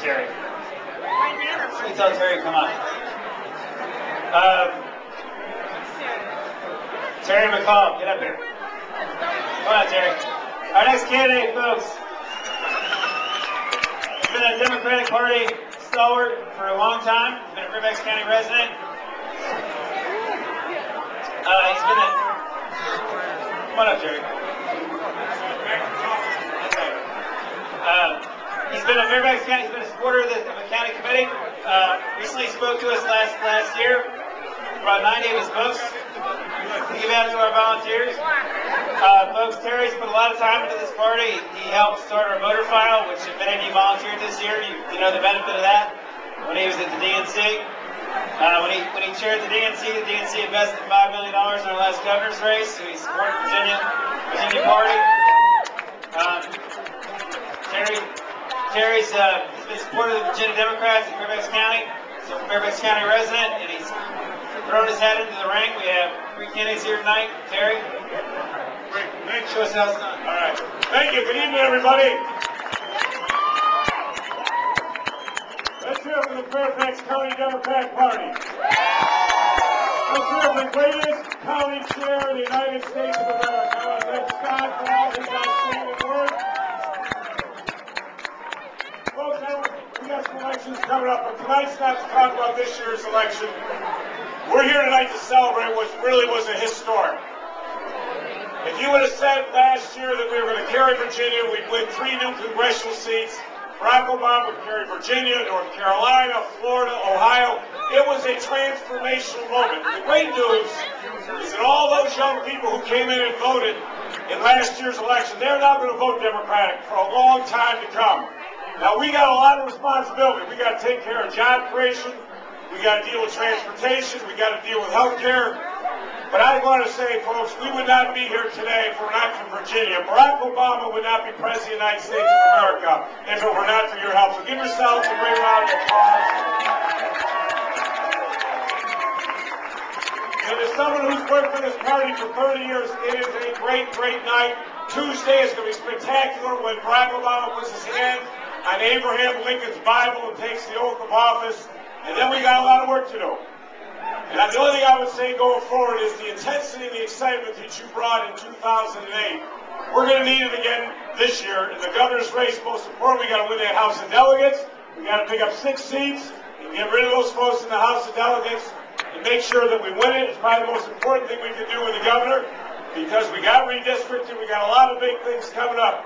Terry. Please tell Terry, come on. Terry McAuliffe, get up here. Come on, Terry. Our next candidate, folks, has been a Democratic Party stalwart for a long time. He's been a Fairfax County resident. Come on up, Jerry. He's been a Fairfax County. He's been a supporter of the county committee. Recently spoke to us last year. Brought 90 of his books to give out to our volunteers. Folks, Terry's put a lot of time into this party. He helped start our voter file, which if any of you volunteered this year, you know the benefit of that. When he was at the DNC, when he chaired the DNC invested $5 million in our last governor's race. So he supported Virginia Party. Terry's been supportive of the Virginia Democrats in Fairfax County. So a Fairfax County resident, and he's thrown his hat into the ring. We have 3 candidates here tonight. Terry, great. Show us how it's done. All right. Thank you. Good evening, everybody. Let's hear it for the Fairfax County Democratic Party. Let's hear it for the greatest county chair in the United States of America. I want to thank Scott for all his outstanding work. Folks, we got some elections coming up, but tonight's not to talk about this year's election. We're here tonight to celebrate what really was a historic. If you would have said last year that we were going to carry Virginia, we'd win 3 new congressional seats, Barack Obama would carry Virginia, North Carolina, Florida, Ohio. It was a transformational moment. The great news is that all those young people who came in and voted in last year's election, they're not going to vote Democratic for a long time to come. Now, we got a lot of responsibility. We got to take care of job creation. We got to deal with transportation. We got to deal with health care. But I want to say, folks, we would not be here today if we're not from Virginia. Barack Obama would not be president of the United States of America if it were not for your help. So give yourselves a great round of applause. And as someone who's worked for this party for 30 years, it is a great, great night. Tuesday is going to be spectacular when Barack Obama puts his hand on Abraham Lincoln's Bible and takes the oath of office. And then we got a lot of work to do. And the only thing I would say going forward is the intensity and the excitement that you brought in 2008. We're going to need it again this year. In the governor's race, most important, we got to win that House of Delegates. We got to pick up 6 seats and get rid of those folks in the House of Delegates and make sure that we win it. It's probably the most important thing we can do with the governor because we got redistricting. We got a lot of big things coming up.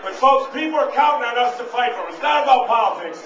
But folks, people are counting on us to fight for them. It's not about politics.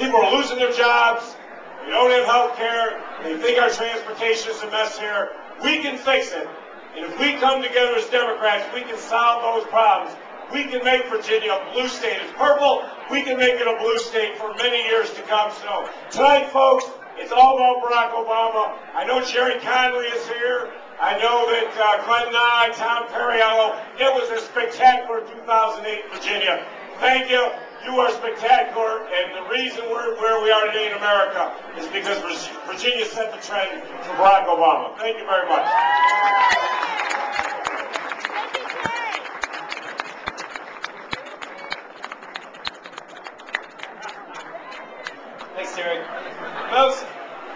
People are losing their jobs. We don't have health care. They think our transportation is a mess here. We can fix it. And if we come together as Democrats, we can solve those problems. We can make Virginia a blue state. It's purple. We can make it a blue state for many years to come. So tonight, folks, it's all about Barack Obama. I know Jerry Conley is here. I know that Glenn Nye, Tom Perriello. It was a spectacular 2008 Virginia. Thank you. You are spectacular, and the reason we're where we are today in America is because Virginia set the trend for Barack Obama. Thank you very much. Thanks, Terry. Folks,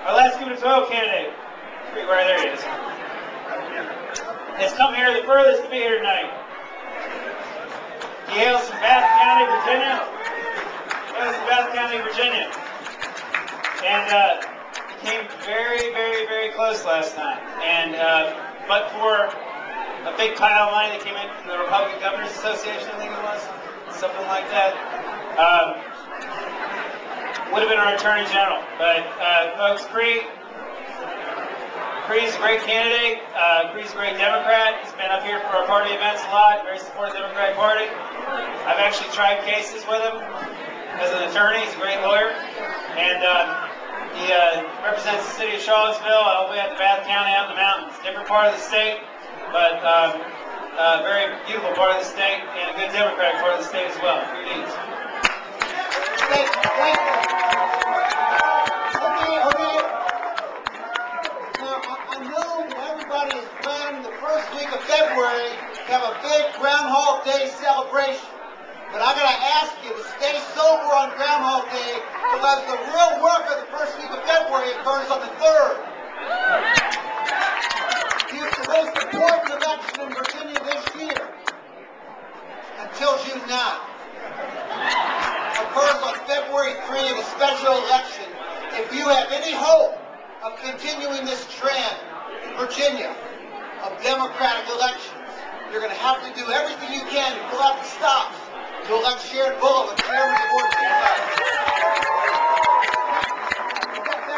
our last gubernatorial candidate, there he is, has come here the furthest to be here tonight. He hails from Bath County, Virginia. And he came very, very, very close last time. And but for a big pile of money that came in from the Republican Governors Association, I think it was, something like that, would have been our Attorney General. But folks, Creigh is a great candidate. Creig's a great Democrat. He's been up here for our party events a lot. Very supportive of the Democratic Party. I've actually tried cases with him as an attorney. He's a great lawyer. And he represents the city of Charlottesville all the way out to Bath County out in the mountains. Different part of the state, but very beautiful part of the state and a good Democratic part of the state as well. Your needs. Thank you. Okay. Now, I know that everybody is planning the first week of February to have a big Groundhog Day celebration. But I gotta ask you to stay sober on Groundhog Day because the real work of the first week of February occurs on the 3rd. The most important election in Virginia this year, until June 9th, occurs on February 3 in a special election. If you have any hope of continuing this trend in Virginia of democratic elections, you're going to have to do everything you can to pull out the stops to elect Sharon Bullock as chairman of the board of supervisors.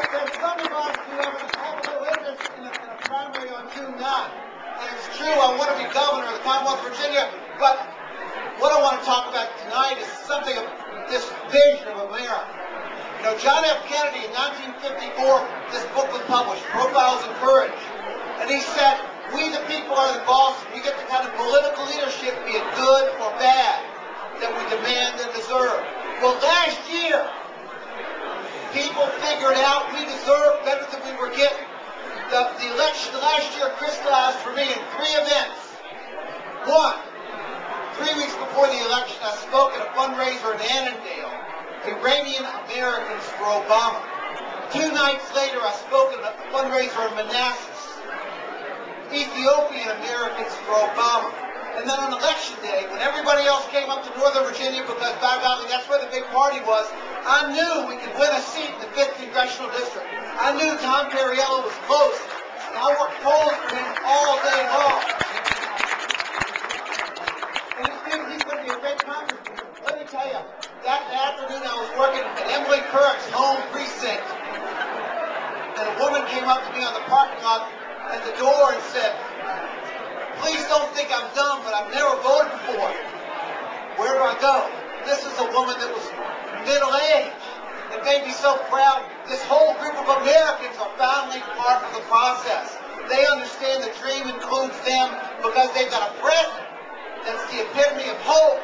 There's some of us who have a little interest in a primary on June 9th. And it's true, I want to be governor of the Commonwealth of Virginia, but what I want to talk about tonight is something of this vision of America. You know, John F. Kennedy in 1954, this book was published, Profiles in Courage. And he said, we the people are the boss, and we get the kind of political leadership, be it good or bad, that we demand and deserve. Well, last year, people figured out we deserve better than we were getting. The election last year crystallized for me in 3 events. One, 3 weeks before the election, I spoke at a fundraiser in Annandale, Iranian Americans for Obama. 2 nights later, I spoke at a fundraiser in Manassas, Ethiopian Americans for Obama. And then on election day, when everybody else came up to Northern Virginia, because by golly, that's where the big party was, I knew we could win a seat in the 5th Congressional District. I knew Tom Perriello was close, and I worked polls for him all day long. And he's going to be a great congressman. Let me tell you, that afternoon I was working at Emily Kirk's home precinct, and a woman came up to me on the parking lot at the door and said, please don't think I'm dumb, but I've never voted before. Where do I go? This is a woman that was middle-aged. It made me so proud. This whole group of Americans are finally part of the process. They understand the dream includes them because they've got a president that's the epitome of hope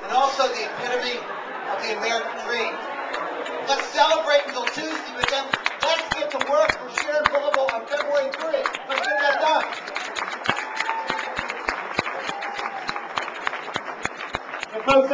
and also the epitome of the American dream. Let's celebrate until Tuesday, but then let's get to work for Sharon Bullock on February 3. Let's get that done. Folks,